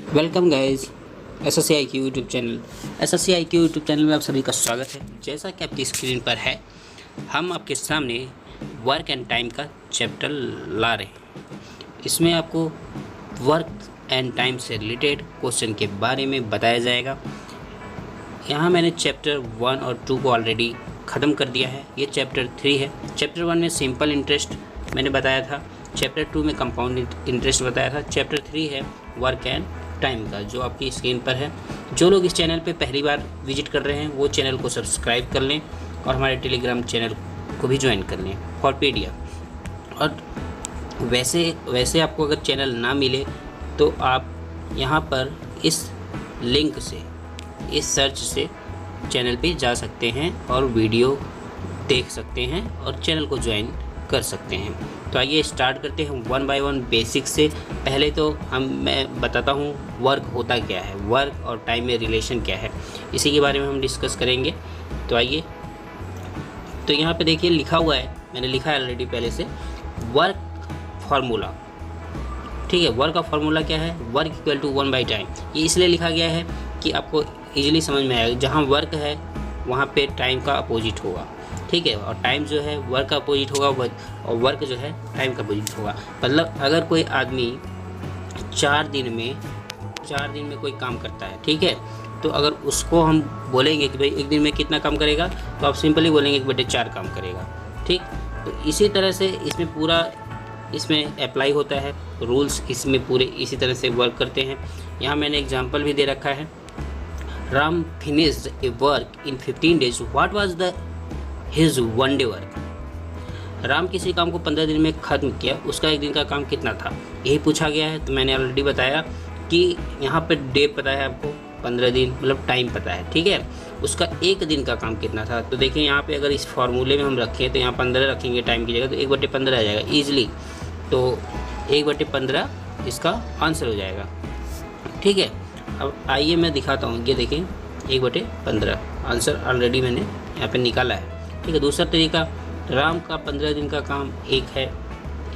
Welcome guys SSCIQ YouTube channel. SSCIQ YouTube channel में आप सभी का स्वागत है। जैसा कि आपकी स्क्रीन पर है, हम आपके सामने वर्क एंड टाइम का चैप्टर ला रहे हैं। इसमें आपको वर्क एंड टाइम से रिलेटेड क्वेश्चन के बारे में बताया जाएगा। यहाँ मैंने चैप्टर 1 और 2 को ऑलरेडी ख़त्म कर दिया है। ये चैप्टर 3 है। चैप्टर 1 में सिंपल इंटरेस्ट मैंने बताया था, चैप्टर 2 में कंपाउंड इंटरेस्ट बताया था, चैप्टर 3 है वर्क एंड टाइम का, जो आपकी स्क्रीन पर है। जो लोग इस चैनल पे पहली बार विजिट कर रहे हैं वो चैनल को सब्सक्राइब कर लें और हमारे टेलीग्राम चैनल को भी ज्वाइन कर लें फॉर PDF। और वैसे आपको अगर चैनल ना मिले तो आप यहाँ पर इस लिंक से, इस सर्च से चैनल पे जा सकते हैं और वीडियो देख सकते हैं और चैनल को ज्वाइन कर सकते हैं। तो आइए स्टार्ट करते हैं 1 बाय 1 बेसिक से। पहले तो मैं बताता हूँ वर्क होता क्या है, वर्क और टाइम में रिलेशन क्या है, इसी के बारे में हम डिस्कस करेंगे। तो आइए, तो यहाँ पे देखिए लिखा हुआ है, मैंने लिखा है ऑलरेडी पहले से, वर्क फार्मूला। ठीक है, वर्क का फार्मूला क्या है? Work equal to 1 by time. ये इसलिए लिखा गया है कि आपको ईजिली समझ में आएगा। जहाँ वर्क है वहाँ पे टाइम का अपोजिट होगा, ठीक है, और टाइम जो है वर्क का अपोजिट होगा और वर्क जो है टाइम का अपोजिट होगा। मतलब अगर कोई आदमी 4 दिन में कोई काम करता है, ठीक है, तो अगर उसको हम बोलेंगे कि भाई एक दिन में कितना काम करेगा, तो आप सिंपली बोलेंगे कि बेटे 4 काम करेगा। ठीक, तो इसी तरह से इसमें अप्लाई होता है, रूल्स इसमें पूरे इसी तरह से वर्क करते हैं। यहाँ मैंने एग्जाम्पल भी दे रखा है। Ram finished A work in 15 days। What was the his 1 day work. Ram किसी काम को 15 दिन में ख़त्म किया, उसका एक दिन का काम कितना था, यही पूछा गया है। तो मैंने ऑलरेडी बताया कि यहाँ पे डे पता है आपको, 15 दिन मतलब टाइम पता है, ठीक है, उसका एक दिन का काम कितना था। तो देखिए यहाँ पे अगर इस फार्मूले में हम रखें तो यहाँ 15 रखेंगे टाइम की जगह, तो 1/15 आ जाएगा ईजिली। तो 1/15 इसका आंसर हो जाएगा। ठीक है, अब आइए मैं दिखाता हूँ। ये देखें 1/15 आंसर ऑलरेडी मैंने यहाँ पे निकाला है। ठीक है, दूसरा तरीका, राम का 15 दिन का काम 1 है,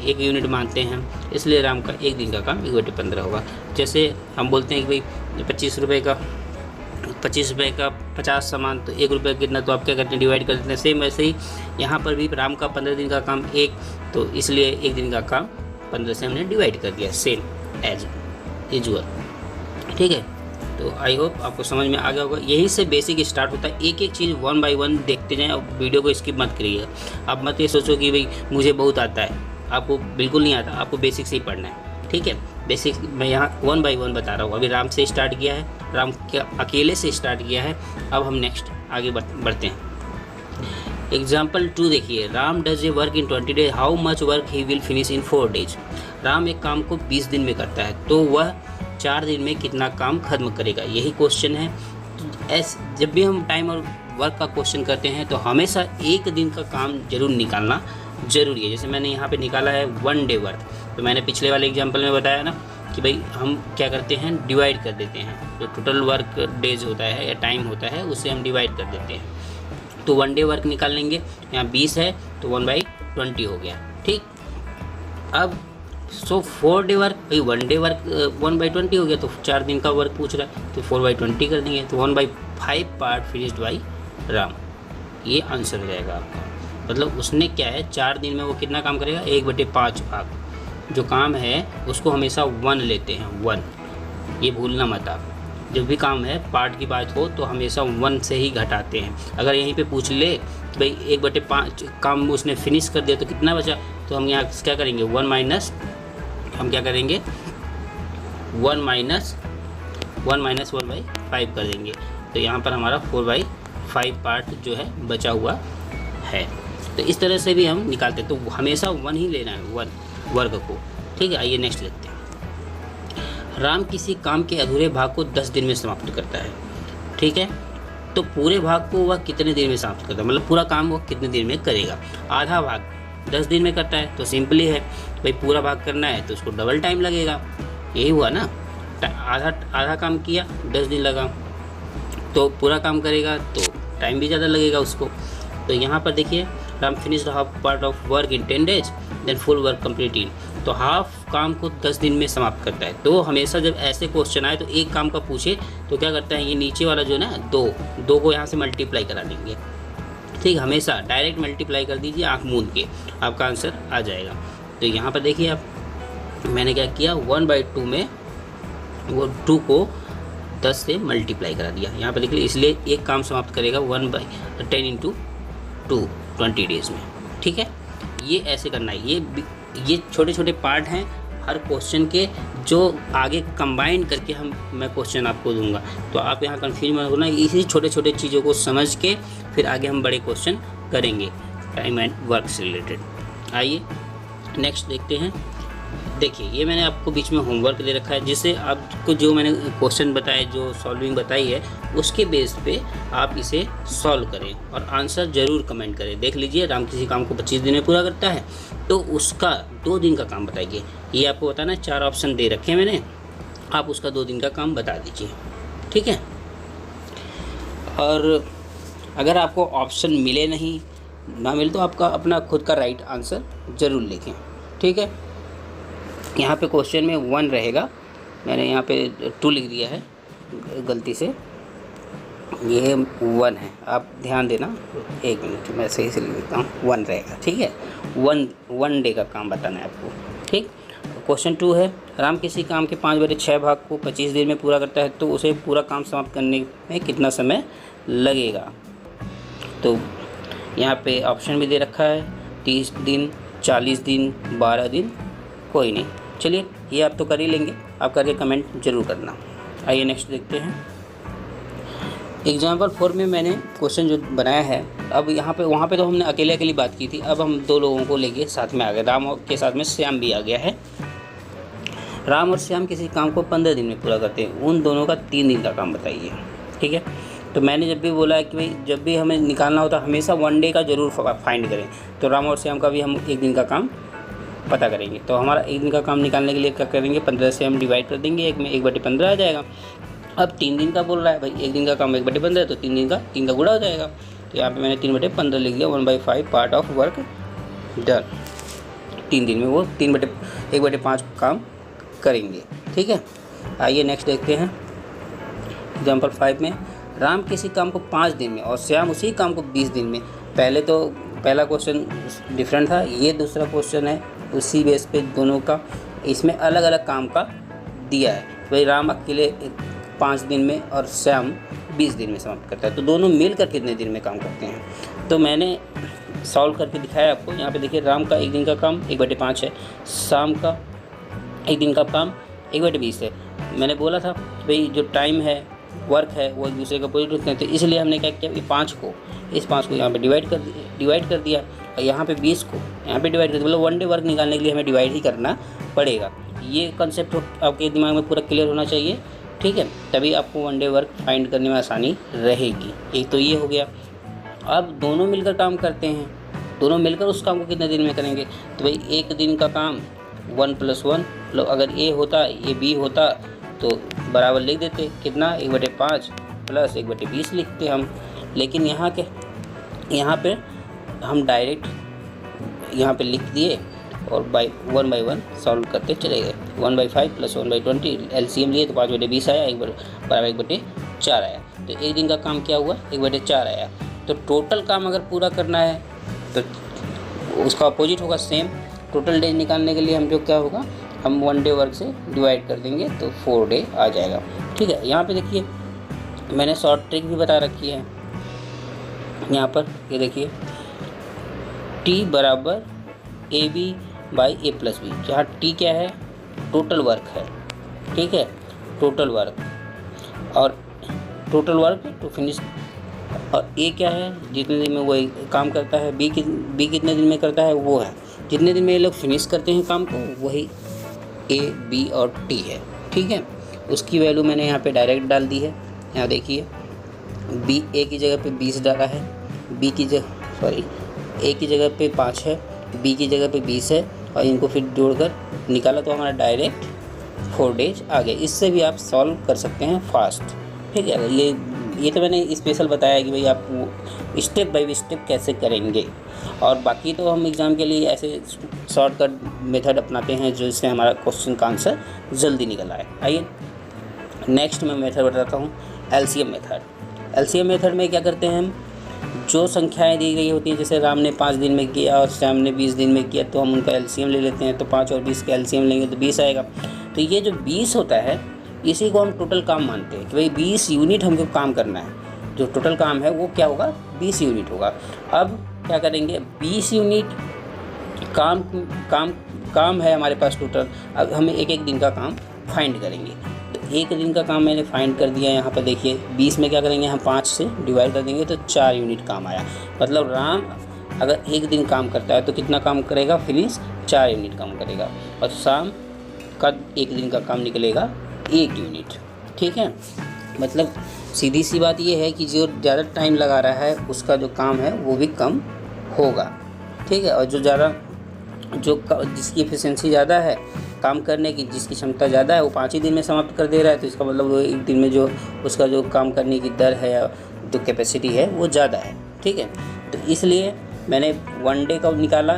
1 यूनिट मानते हैं, इसलिए राम का एक दिन का काम 1/15 होगा। जैसे हम बोलते हैं कि भाई 25 रुपये का 50 सामान, तो 1 रुपये कितना, तो आप क्या करते हैं, डिवाइड कर देते हैं। सेम वैसे ही यहाँ पर भी राम का 15 दिन का काम 1, तो इसलिए एक दिन का काम 15 से हमने डिवाइड कर दिया, सेम एज यूजुअल। ठीक है, तो आई होप आपको समझ में आ गया होगा। यही से बेसिक स्टार्ट होता है। एक एक चीज़ 1 बाय 1 देखते जाएं और वीडियो को स्किप मत करिएगा। आप मत ये सोचो कि भाई मुझे बहुत आता है, आपको बिल्कुल नहीं आता, आपको बेसिक से ही पढ़ना है। ठीक है, बेसिक मैं यहाँ 1 बाय 1 बता रहा हूँ। अभी राम से स्टार्ट किया है, राम के अकेले से स्टार्ट किया है। अब हम नेक्स्ट आगे बढ़ते हैं। एग्जाम्पल 2 देखिए, Ram does a work in 20 days, how much work he will finish in 4 days। Ram एक काम को 20 दिन में करता है, तो वह 4 दिन में कितना काम खत्म करेगा, यही क्वेश्चन है। जब भी हम टाइम और वर्क का क्वेश्चन करते हैं तो हमेशा एक दिन का काम जरूर निकालना जरूरी है। जैसे मैंने यहाँ पे निकाला है 1 day वर्क, तो मैंने पिछले वाले एग्जांपल में बताया ना कि भाई हम क्या करते हैं, डिवाइड कर देते हैं। जो टोटल वर्क डेज होता है या टाइम होता है उसे हम डिवाइड कर देते हैं। तो 1 day वर्क निकाल लेंगे, यहाँ 20 है तो 1/20 हो गया। ठीक, अब 4 day वर्क, भाई 1 day वर्क 1/20 हो गया, तो 4 दिन का वर्क पूछ रहा है, तो 4/20 कर देंगे, तो 1/5 पार्ट फिनिश्ड बाई राम। ये आंसर हो जाएगा आपका। मतलब उसने क्या है, 4 दिन में वो कितना काम करेगा, 1/5 भाग। जो काम है उसको हमेशा 1 लेते हैं, 1, ये भूलना मत आप। जब भी काम है पार्ट की बात हो तो हमेशा 1 से ही घटाते हैं। अगर यहीं पे पूछ ले कि भाई 1/5 काम उसने फिनिश कर दिया तो कितना बचा, तो हम यहाँ क्या करेंगे, 1 माइनस 1/5 कर देंगे। तो यहाँ पर हमारा 4/5 पार्ट जो है बचा हुआ है। तो इस तरह से भी हम निकालते हैं। तो हमेशा 1 ही लेना है, 1 वर्ग को। ठीक है, आइए नेक्स्ट देखते हैं। राम किसी काम के अधूरे भाग को 10 दिन में समाप्त करता है। ठीक है, तो पूरे भाग को वह कितने दिन में समाप्त करता है, मतलब पूरा काम वो कितने दिन में करेगा। आधा भाग 10 दिन में करता है, तो सिंपली है भाई पूरा भाग करना है तो उसको डबल टाइम लगेगा। यही हुआ ना, आधा काम किया 10 दिन लगा, तो पूरा काम करेगा तो टाइम भी ज़्यादा लगेगा उसको। तो यहाँ पर देखिए, Ram finished half part of work in 10 days, then full work complete in तो हाफ काम को 10 दिन में समाप्त करता है। तो हमेशा जब ऐसे क्वेश्चन आए तो एक काम का पूछे तो क्या करता है, ये नीचे वाला जो ना दो को यहाँ से मल्टीप्लाई करा देंगे, ठीक। हमेशा डायरेक्ट मल्टीप्लाई कर दीजिए आँख मूंद के, आपका आंसर आ जाएगा। तो यहाँ पर देखिए आप, मैंने क्या किया, 1/2 में वो 2 को 10 से मल्टीप्लाई करा दिया, यहाँ पर देख लीजिए। इसलिए एक काम समाप्त करेगा 1/10 × 2 20 डेज़ में, ठीक है। ये ऐसे करना है। ये छोटे छोटे पार्ट हैं हर क्वेश्चन के, जो आगे कंबाइन करके मैं क्वेश्चन आपको दूंगा। तो आप यहाँ कंफ्यूज मत होना, इसी छोटे छोटे चीज़ों को समझ के फिर आगे हम बड़े क्वेश्चन करेंगे टाइम एंड वर्क से रिलेटेड। आइए नेक्स्ट देखते हैं। देखिए ये मैंने आपको बीच में होमवर्क दे रखा है, जिससे आपको जो मैंने क्वेश्चन बताए, जो सॉल्विंग बताई है, उसके बेस पे आप इसे सॉल्व करें और आंसर ज़रूर कमेंट करें। देख लीजिए, राम किसी काम को 25 दिन में पूरा करता है तो उसका 2 दिन का काम बताइए। ये आपको बताना, 4 ऑप्शन दे रखे हैं मैंने, आप उसका 2 दिन का काम बता दीजिए, ठीक है। और अगर आपको ऑप्शन मिले नहीं, ना मिले, तो आपका अपना खुद का राइट आंसर ज़रूर लिखें, ठीक है। यहाँ पे क्वेश्चन में 1 रहेगा, मैंने यहाँ पे 2 लिख दिया है गलती से, ये 1 है, आप ध्यान देना। 1 मिनट, मैं सही से लिख देता हूँ, 1 रहेगा, ठीक है। 1 डे का काम बताना है आपको, ठीक। क्वेश्चन 2 है, राम किसी काम के 5/6 भाग को 25 दिन में पूरा करता है तो उसे पूरा काम समाप्त करने में कितना समय लगेगा। तो यहाँ पे ऑप्शन भी दे रखा है, 30 दिन, 40 दिन, 12 दिन, कोई नहीं। चलिए ये आप तो कर ही लेंगे, आप करके कमेंट जरूर करना। आइए नेक्स्ट देखते हैं। एग्जाम्पल 4 में मैंने क्वेश्चन जो बनाया है, अब यहाँ पे, वहाँ पे तो हमने अकेले बात की थी, अब हम 2 लोगों को लेके साथ में आ गए, राम के साथ में श्याम भी आ गया है। राम और श्याम किसी काम को 15 दिन में पूरा करते हैं, उन दोनों का 3 दिन का काम बताइए, ठीक है। तो मैंने जब भी बोला है कि भाई जब भी हमें निकालना होता है हमेशा 1 डे का ज़रूर फाइंड करें, तो राम और श्याम का भी हम 1 दिन का काम पता करेंगे। तो हमारा 1 दिन का काम निकालने के लिए क्या करेंगे, 15 से हम डिवाइड कर देंगे, 1 में 1/15 आ जाएगा। अब 3 दिन का बोल रहा है भाई, 1 दिन का काम 1/15 है, तो 3 दिन का 3 का गुणा हो जाएगा। तो यहाँ पे मैंने 3/15 लिख दिया, 1/5 पार्ट ऑफ वर्क डन। 3 दिन में वो 1/5 काम करेंगे, ठीक है। आइए नेक्स्ट देखते हैं। एग्जाम्पल 5 में, राम किसी काम को 5 दिन में और श्याम उसी काम को 20 दिन में। पहला क्वेश्चन डिफरेंट था, ये दूसरा क्वेश्चन है उसी बेस पे दोनों का, इसमें अलग अलग काम का दिया है। भाई राम अकेले 5 दिन में और श्याम 20 दिन में समाप्त करता है, तो दोनों मिलकर कितने दिन में काम करते हैं। तो मैंने सॉल्व करके दिखाया आपको। यहाँ पे देखिए, राम का 1 दिन का काम 1/5 है, श्याम का 1 दिन का काम 1/20 है। मैंने बोला था भाई जो टाइम है, वर्क है, वो एक दूसरे का अपोजिट होते हैं, तो इसलिए हमने क्या किया, इस 5 को यहाँ पे डिवाइड कर दिया और यहाँ पे 20 को यहाँ पे डिवाइड कर दिया। मतलब 1 डे वर्क निकालने के लिए हमें डिवाइड ही करना पड़ेगा। ये कंसेप्ट आपके दिमाग में पूरा क्लियर होना चाहिए, ठीक है, तभी आपको 1 डे वर्क फाइंड करने में आसानी रहेगी। एक तो ये हो गया। अब दोनों मिलकर काम करते हैं, दोनों मिलकर उस काम को कितने दिन में करेंगे। तो भाई 1 दिन का काम 1 + 1, मतलब अगर ए होता, ये बी होता तो बराबर लिख देते, कितना 1/5 + 1/20 लिखते हम। लेकिन यहाँ पे हम डायरेक्ट यहाँ पे लिख दिए और 1 by 1 सॉल्व करते चले गए। 1/5 + 1/20 एलसीएम लिए तो 5/20 आया, 1/4 आया। तो 1 दिन का काम क्या हुआ, 1/4 आया। तो टोटल काम अगर पूरा करना है तो उसका अपोजिट होगा सेम। टोटल डेज निकालने के लिए हम जो क्या होगा, हम 1 डे वर्क से डिवाइड कर देंगे तो 4 डे आ जाएगा, ठीक है। यहाँ पे देखिए मैंने शॉर्ट ट्रिक भी बता रखी है। यहाँ पर ये देखिए, T बराबर AB/A + B, जहाँ T क्या है, टोटल वर्क है, ठीक है, टोटल वर्क, और टोटल वर्क टू फिनिश, और A क्या है, जितने दिन में वो काम करता है। B कितने दिन में करता है, वो है जितने दिन में ये लोग फिनिश करते हैं काम को, वही A, B और T है, ठीक है। उसकी वैल्यू मैंने यहाँ पे डायरेक्ट डाल दी है। यहाँ देखिए, A की जगह पे 20 डाला है, A की जगह पे 5 है, B की जगह पे 20 है, और इनको फिर जोड़कर निकाला तो हमारा डायरेक्ट 4 डेज आ गए। इससे भी आप सॉल्व कर सकते हैं फास्ट, ठीक है। ये तो मैंने स्पेशल बताया कि भाई आप स्टेप बाय स्टेप कैसे करेंगे, और बाकी तो हम एग्ज़ाम के लिए ऐसे शॉर्टकट मेथड अपनाते हैं जिससे हमारा क्वेश्चन का आंसर जल्दी निकल आए। आइए नेक्स्ट मैं मेथड बताता हूँ, एलसीएम मेथड। एलसीएम मेथड में क्या करते हैं हम, जो संख्याएं दी गई होती हैं, जैसे राम ने 5 दिन में किया और श्याम ने 20 दिन में किया, तो हम उनका एलसीएम ले लेते हैं। तो 5 और 20 का एलसीएम लेंगे तो 20 आएगा। तो ये जो 20 होता है इसी को हम टोटल काम मानते हैं कि भाई 20 यूनिट हमको काम करना है। जो टोटल काम है वो क्या होगा, 20 यूनिट होगा। अब क्या करेंगे, 20 यूनिट काम है हमारे पास टोटल। अब हमें एक एक दिन का काम फाइंड करेंगे। तो एक दिन का काम मैंने फाइंड कर दिया। यहाँ पर देखिए 20 में क्या करेंगे, हम 5 से डिवाइड कर देंगे तो 4 यूनिट काम आया। मतलब राम अगर एक दिन काम करता है तो कितना काम करेगा, फिनिश 4 यूनिट काम करेगा। और शाम का एक दिन का काम निकलेगा 1 यूनिट। ठीक है, मतलब सीधी सी बात ये है कि जो ज़्यादा टाइम लगा रहा है उसका जो काम है वो भी कम होगा। ठीक है, और जिसकी एफिशिएंसी ज़्यादा है काम करने की, जिसकी क्षमता ज़्यादा है वो 5 ही दिन में समाप्त कर दे रहा है। तो इसका मतलब वो एक दिन में जो उसका जो काम करने की दर है या जो कैपेसिटी है वो ज़्यादा है। ठीक है, तो इसलिए मैंने 1 डे का निकाला।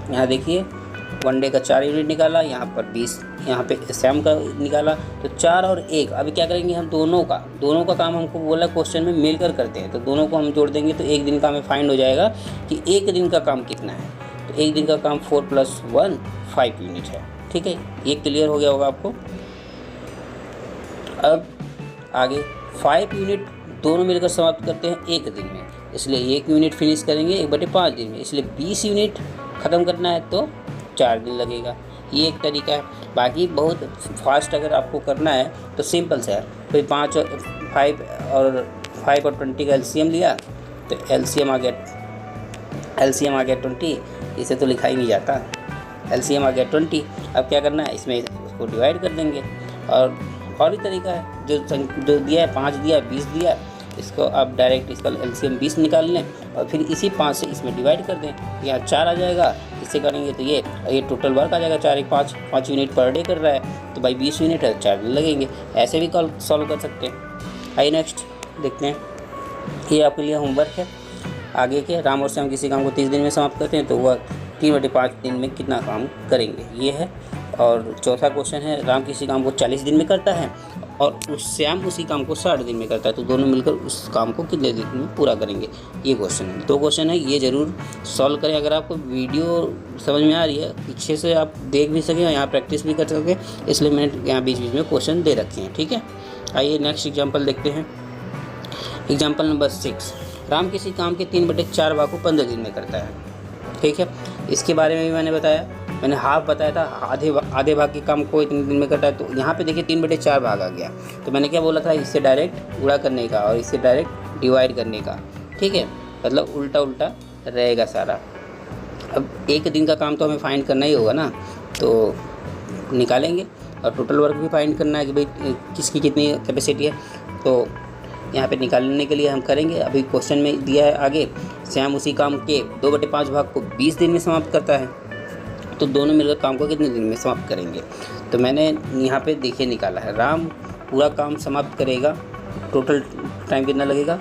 यहाँ देखिए 1 डे का 4 यूनिट निकाला, यहाँ पर 20, यहाँ पे श्याम का निकाला। तो 4 और 1, अभी क्या करेंगे हम दोनों का काम हमको बोला क्वेश्चन में मिलकर करते हैं, तो दोनों को हम जोड़ देंगे तो एक दिन का हमें फाइंड हो जाएगा कि एक दिन का काम कितना है। तो एक दिन का काम 4 + 1 5 यूनिट है। ठीक है, ये क्लियर हो गया होगा आपको। अब आगे 5 यूनिट दोनों मिलकर समाप्त करते हैं एक दिन में, इसलिए 1 यूनिट फिनिश करेंगे 1/5 दिन में, इसलिए 20 यूनिट ख़त्म करना है तो 4 दिन लगेगा। ये एक तरीका है। बाकी बहुत फास्ट अगर आपको करना है तो सिंपल से है, फिर 5 और 5 और 20 का एलसीएम लिया तो एलसीएम आ गया 20। इसे तो लिखा ही नहीं जाता, एलसीएम आ गया 20। अब क्या करना है, इसमें उसको डिवाइड कर देंगे। और भी तरीका है, जो दिया है 5 दिया 20 दिया, इसको आप डायरेक्ट इसका एलसीएम 20 निकाल लें और फिर इसी 5 से इसमें डिवाइड कर दें, यहाँ 4 आ जाएगा। इससे करेंगे तो ये टोटल वर्क आ जाएगा 4 1 5 यूनिट पर डे कर रहा है, तो भाई 20 यूनिट है 4 दिन लगेंगे। ऐसे भी सॉल्व कर सकते हैं। आइए नेक्स्ट देखते हैं, ये आपके लिए होमवर्क है आगे के। राम और श्याम किसी काम को 30 दिन में समाप्त करते हैं तो वह 3/5 दिन में कितना काम करेंगे, ये है। और चौथा क्वेश्चन है, राम किसी काम को 40 दिन में करता है और श्याम उसी काम को 60 दिन में करता है, तो दोनों मिलकर उस काम को कितने दिन में पूरा करेंगे, ये क्वेश्चन है। 2 क्वेश्चन है, ये ज़रूर सॉल्व करें। अगर आपको वीडियो समझ में आ रही है, पीछे से आप देख भी सकें, यहाँ प्रैक्टिस भी कर सकें, इसलिए मैंने यहाँ बीच बीच में क्वेश्चन दे रखे हैं। ठीक है, आइए नेक्स्ट एग्जाम्पल देखते हैं। एग्जाम्पल नंबर 6, राम किसी काम के 3/4 भाग को 15 दिन में करता है। ठीक है, इसके बारे में भी मैंने बताया, मैंने हाफ बताया था, आधे भाग के काम को इतने दिन में करता है। तो यहाँ पे देखिए 3/4 भाग आ गया, तो मैंने क्या बोला था, इससे डायरेक्ट गुणा करने का और इससे डायरेक्ट डिवाइड करने का। ठीक है, मतलब उल्टा उल्टा रहेगा सारा। अब एक दिन का काम तो हमें फाइंड करना ही होगा ना, तो निकालेंगे और टोटल वर्क भी फाइंड करना है कि भाई किसकी कितनी कैपेसिटी है। तो यहाँ पे निकालने के लिए हम करेंगे, अभी क्वेश्चन में दिया है आगे, श्याम उसी काम के 2/5 भाग को 20 दिन में समाप्त करता है, तो दोनों मिलकर काम को कितने दिन में समाप्त करेंगे। तो मैंने यहाँ पे देखिए निकाला है, राम पूरा काम समाप्त करेगा, टोटल टाइम कितना लगेगा,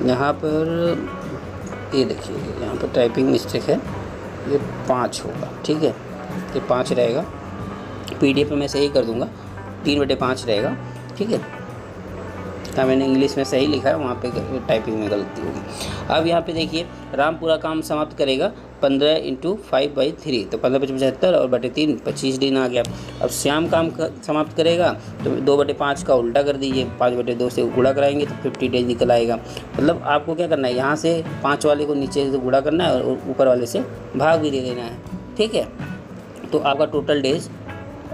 यहाँ पर ये देखिए यहाँ पर टाइपिंग मिस्टेक है, ये 5 होगा। ठीक है, ये 5 रहेगा, PDF में मैं सही कर दूँगा, 3/5 रहेगा। ठीक है, हाँ मैंने इंग्लिश में सही लिखा है, वहाँ पे टाइपिंग में गलती होगी। अब यहाँ पे देखिए राम पूरा काम समाप्त करेगा 15 × 5/3, तो 15 × 5 = 75 और बटे 3 25 दिन आ गया। अब श्याम काम समाप्त करेगा तो 2/5 का उल्टा कर दीजिए, 5/2 से गुणा कराएंगे तो 50 डेज निकल आएगा। मतलब आपको क्या करना है, यहाँ से 5 वाले को नीचे से गुणा करना है और ऊपर वाले से भाग भी दे देना है। ठीक है, तो आपका टोटल डेज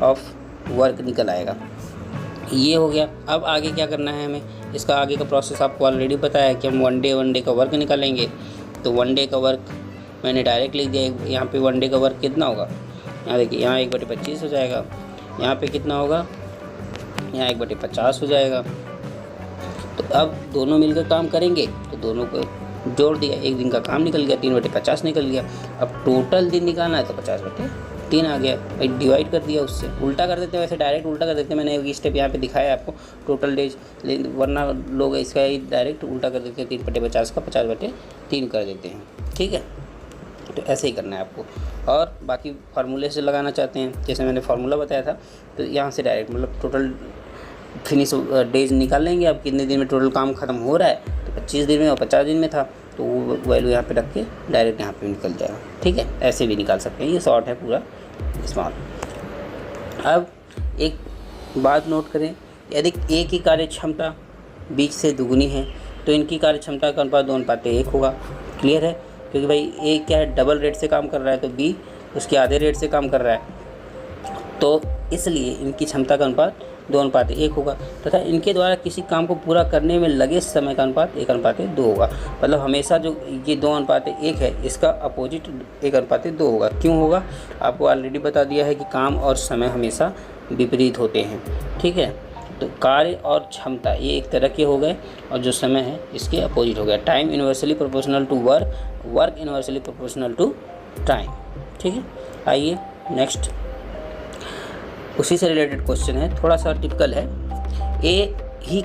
ऑफ वर्क निकल आएगा। ये हो गया। अब आगे क्या करना है हमें, इसका आगे का प्रोसेस आपको ऑलरेडी पता है कि हम 1 डे का वर्क निकालेंगे। तो 1 डे का वर्क मैंने डायरेक्ट लिख दिया। यहाँ पे 1 डे का वर्क कितना होगा, यहाँ देखिए, यहाँ 1/25 हो जाएगा, यहाँ पे कितना होगा, यहाँ 1/50 हो जाएगा। तो अब दोनों मिलकर काम करेंगे तो दोनों को जोड़ दिया, एक दिन का काम निकल गया, 3/50 निकल गया। अब टोटल दिन निकालना है तो 50/50 3 आ गया भाई, डिवाइड कर दिया उससे। उल्टा कर देते हैं, वैसे डायरेक्ट उल्टा कर देते हैं, मैंने एक स्टेप यहाँ पे दिखाया आपको टोटल डेज, वरना लोग इसका ही डायरेक्ट उल्टा कर देते हैं, 3/50 का 50/3 कर देते हैं। ठीक है, तो ऐसे ही करना है आपको। और बाकी फार्मूले से लगाना चाहते हैं, जैसे मैंने फार्मूला बताया था, तो यहाँ से डायरेक्ट मतलब टोटल फिनिश डेज निकाल लेंगे। अब कितने दिन में टोटल काम ख़त्म हो रहा है, तो 25 दिन में और 50 दिन में था, तो वो वैल्यू यहाँ पे रख के डायरेक्ट यहाँ पे निकल जाएगा। ठीक है, ऐसे भी निकाल सकते हैं, ये शॉर्ट है पूरा स्मॉल। अब एक बात नोट करें, यदि ए की कार्य क्षमता बी से दुगुनी है तो इनकी कार्य क्षमता का अनुपात 2:1 होगा। क्लियर है, क्योंकि भाई ए क्या है, डबल रेट से काम कर रहा है, तो बी उसके आधे रेट से काम कर रहा है, तो इसलिए इनकी क्षमता का अनुपात 2:1 होगा तथा इनके द्वारा किसी काम को पूरा करने में लगे समय का अनुपात 1:2 होगा। मतलब हमेशा जो ये 2:1 है, इसका अपोजिट 1:2 होगा। क्यों होगा, आपको ऑलरेडी बता दिया है कि काम और समय हमेशा विपरीत होते हैं। ठीक है, तो कार्य और क्षमता ये एक तरह के हो गए और जो समय है इसके अपोजिट हो गया। Time inversely proportional to work, work inversely proportional to time. ठीक है, आइए नेक्स्ट, उसी से रिलेटेड क्वेश्चन है, थोड़ा सा टिपिकल है। ए की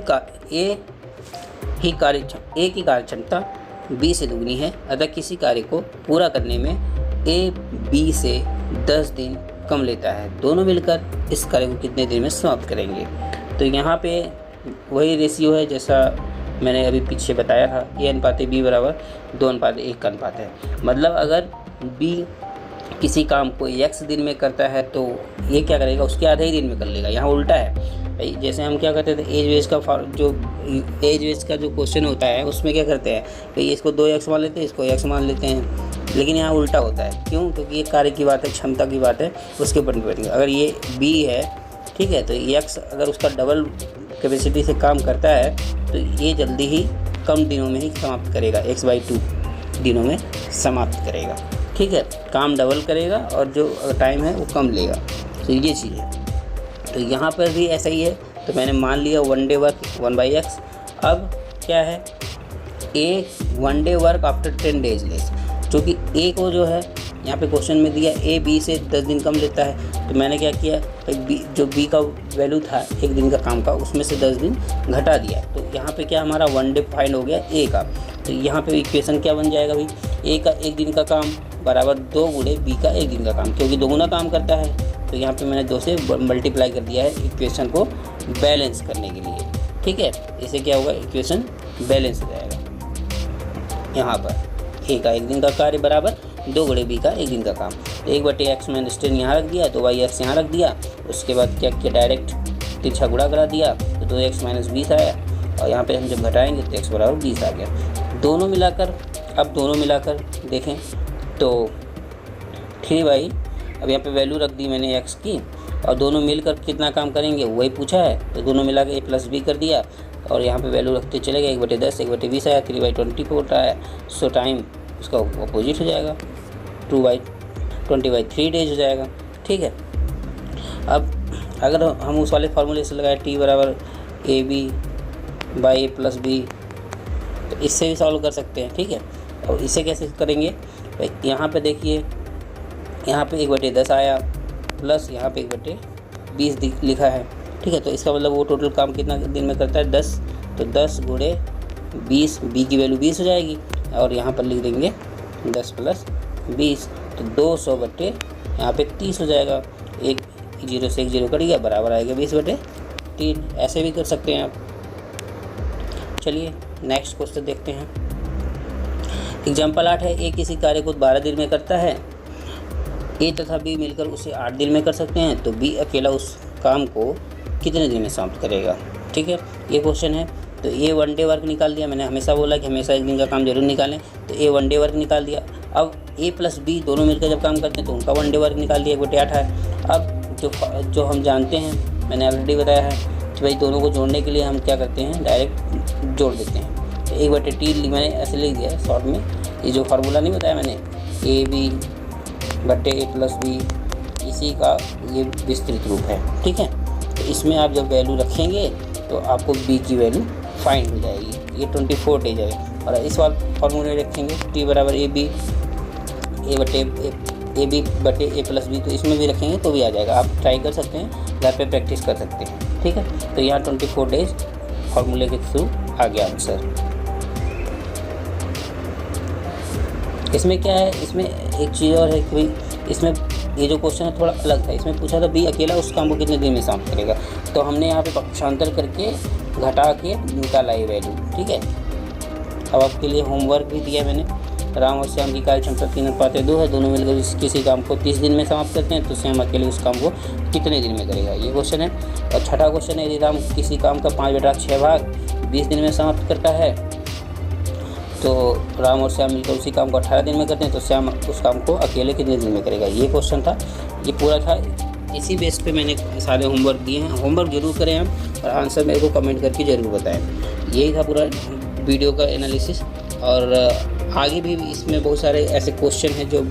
कार्य क्षमता बी से दुगनी है, अतः किसी कार्य को पूरा करने में ए बी से 10 दिन कम लेता है। दोनों मिलकर इस कार्य को कितने दिन में समाप्त करेंगे। तो यहाँ पे वही रेशियो है जैसा मैंने अभी पीछे बताया था, A/B बराबर 2:1 का अनुपात है। मतलब अगर बी किसी काम को x दिन में करता है तो ये क्या करेगा, उसके आधे ही दिन में कर लेगा। यहाँ उल्टा है भाई, जैसे हम क्या करते थे, एज वेज का जो क्वेश्चन होता है उसमें क्या करते हैं भाई, इसको 2x मान लेते हैं, इसको x मान लेते हैं, लेकिन यहाँ उल्टा होता है। क्यों, क्योंकि ये कार्य की बात है, क्षमता की बात है, उसके ऊपर डिपेंड। अगर ये b है, ठीक है, तो x अगर उसका डबल कैपेसिटी से काम करता है तो ये जल्दी ही कम दिनों में ही समाप्त करेगा, x/2 दिनों में समाप्त करेगा। ठीक है, काम डबल करेगा और जो टाइम है वो कम लेगा, तो ये चीज़ है। तो यहाँ पर भी ऐसा ही है, तो मैंने मान लिया 1 डे वर्क 1/x। अब क्या है, ए 1 day work after 10 days less, क्योंकि ए को जो है यहाँ पे क्वेश्चन में दिया ए बी से 10 दिन कम लेता है, तो मैंने क्या किया, जो बी का वैल्यू था 1 दिन का काम का, उसमें से 10 दिन घटा दिया। तो यहाँ पे क्या हमारा 1 डे फाइंड हो गया ए का। तो यहाँ पे इक्वेशन क्या बन जाएगा भाई, ए का 1 दिन का काम बराबर 2 गुणे बी का 1 दिन का काम, क्योंकि दोगुना काम करता है। तो यहाँ पे मैंने 2 से मल्टीप्लाई कर दिया है इक्वेशन को बैलेंस करने के लिए। ठीक है, इससे क्या होगा, इक्वेशन बैलेंस हो जाएगा। यहाँ पर ए का 1 दिन का कार्य बराबर 2 गुणे बी का 1 दिन का काम। 1/x माइनस 10 यहाँ रख दिया, तो y(x) यहाँ रख दिया। उसके बाद क्या किया, डायरेक्ट तिरछा गुणा करा दिया, तो 2x माइनस 20 आया, और यहाँ पे हम जब घटाएंगे तो x बराबर 20 आ गया। दोनों मिलाकर देखें तो 3y, अब यहाँ पे वैल्यू रख दी मैंने x की, और दोनों मिलकर कितना काम करेंगे वही पूछा है, तो दोनों मिला के a+b कर दिया, और यहाँ पे वैल्यू रखते चले गए, 1/10 1/20 आया, 3/24 आया। सो टाइम उसका अपोजिट हो जाएगा, 20/3 डेज हो जाएगा। ठीक है, अब अगर हम उस वाले फार्मूले से लगाए t बराबर AB/A+B, तो इससे भी सॉल्व कर सकते हैं। ठीक है, और इसे कैसे करेंगे भाई, यहाँ पे देखिए, यहाँ पे 1/10 आया प्लस यहाँ पे 1/20 लिखा है। ठीक है, तो इसका मतलब वो टोटल काम कितना दिन में करता है, 10। तो 10 गुणे 20, बी की वैल्यू 20 हो जाएगी, और यहाँ पर लिख देंगे 10 + 20, तो 200 बटे यहाँ पे 30 हो जाएगा। 1 0 से 1 0 कट गया, बराबर आएगा 20/3। ऐसे भी कर सकते हैं आप। चलिए नेक्स्ट क्वेश्चन देखते हैं। एग्जाम्पल 8 है, ए किसी कार्य को 12 दिन में करता है, ए तथा बी मिलकर उसे 8 दिन में कर सकते हैं, तो बी अकेला उस काम को कितने दिन में समाप्त करेगा। ठीक है, ये क्वेश्चन है। तो ए 1 डे वर्क निकाल दिया, मैंने हमेशा बोला कि हमेशा 1 दिन का काम जरूर निकालें, तो ए 1 डे वर्क निकाल दिया। अब ए प्लस बी दोनों मिलकर जब काम करते हैं तो उनका 1 डे वर्क निकाल दिया, 1/8 है। अब जो हम जानते हैं, मैंने ऑलरेडी बताया है कि भाई दोनों को जोड़ने के लिए हम क्या करते हैं, डायरेक्ट जोड़ देते हैं। तो 1/t मैंने ऐसे लिख दिया है शॉर्ट में, ये जो फार्मूला नहीं बताया मैंने, AB/A+B, इसी का ये विस्तृत रूप है। ठीक है, तो इसमें आप जब वैल्यू रखेंगे तो आपको b की वैल्यू फाइंड हो जाएगी, ये 24 डेज है। और इस बार फॉर्मूले रखेंगे t बराबर AB A/A AB/A+B, तो इसमें भी रखेंगे तो भी आ जाएगा। आप ट्राई कर सकते हैं, घर पे प्रैक्टिस कर सकते हैं, ठीक है। तो यहाँ 24 डेज फार्मूले के थ्रू आ गया आंसर। इसमें क्या है, इसमें एक चीज़ और है कि भाई इसमें ये जो क्वेश्चन है थोड़ा अलग था। इसमें पूछा था बी अकेला उस काम को कितने दिन में समाप्त करेगा, तो हमने यहाँ पे पक्षांतर करके घटा के निकाला ये वैल्यू, ठीक है। अब आपके लिए होमवर्क भी दिया मैंने। राम और श्याम की कार्य क्षमता 3/2 है, दोनों मिलकर किसी काम को 30 दिन में समाप्त करते हैं, तो श्याम अकेले उस काम को कितने दिन में करेगा, ये क्वेश्चन है। और छठा क्वेश्चन है, यदि राम किसी काम का 5/6 भाग 20 दिन में समाप्त करता है, तो राम और श्याम मिलकर उसी काम को 18 दिन में करते हैं, तो श्याम उस काम को अकेले कितने दिन में करेगा, ये क्वेश्चन था। ये पूरा था, इसी बेस पे मैंने सारे होमवर्क दिए हैं। होमवर्क जरूर करें हम, और आंसर मेरे को कमेंट करके ज़रूर बताएं। यही था पूरा वीडियो का एनालिसिस। और आगे भी इसमें बहुत सारे ऐसे क्वेश्चन हैं जो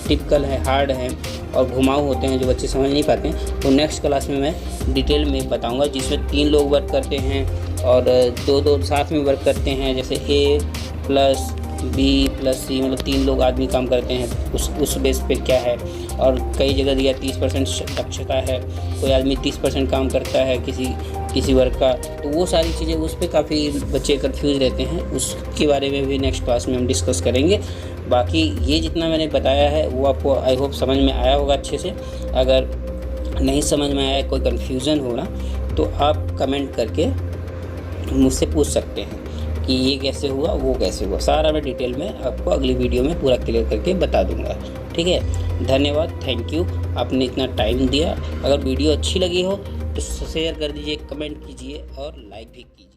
टिपिकल हैं, हार्ड हैं और घुमाऊ होते हैं, जो बच्चे समझ नहीं पाते हैं। तो नेक्स्ट क्लास में मैं डिटेल में बताऊंगा, जिसमें 3 लोग वर्क करते हैं और 2-2 साथ में वर्क करते हैं, जैसे A+B+C, मतलब 3 लोग आदमी काम करते हैं, उस बेस पे क्या है। और कई जगह दिया 30% दक्षता है, कोई आदमी 30% काम करता है किसी वर्क का, तो वो सारी चीज़ें उस पर काफ़ी बच्चे कंफ्यूज रहते हैं। उसके बारे में भी नेक्स्ट क्लास में हम डिस्कस करेंगे। बाकी ये जितना मैंने बताया है वो आपको आई होप समझ में आया होगा अच्छे से। अगर नहीं समझ में आया, कोई कन्फ्यूज़न हो ना, तो आप कमेंट करके मुझसे पूछ सकते हैं कि ये कैसे हुआ, वो कैसे हुआ। सारा मैं डिटेल में आपको अगली वीडियो में पूरा क्लियर करके बता दूंगा, ठीक है। धन्यवाद, थैंक यू, आपने इतना टाइम दिया। अगर वीडियो अच्छी लगी हो तो शेयर कर दीजिए, कमेंट कीजिए और लाइक भी कीजिए।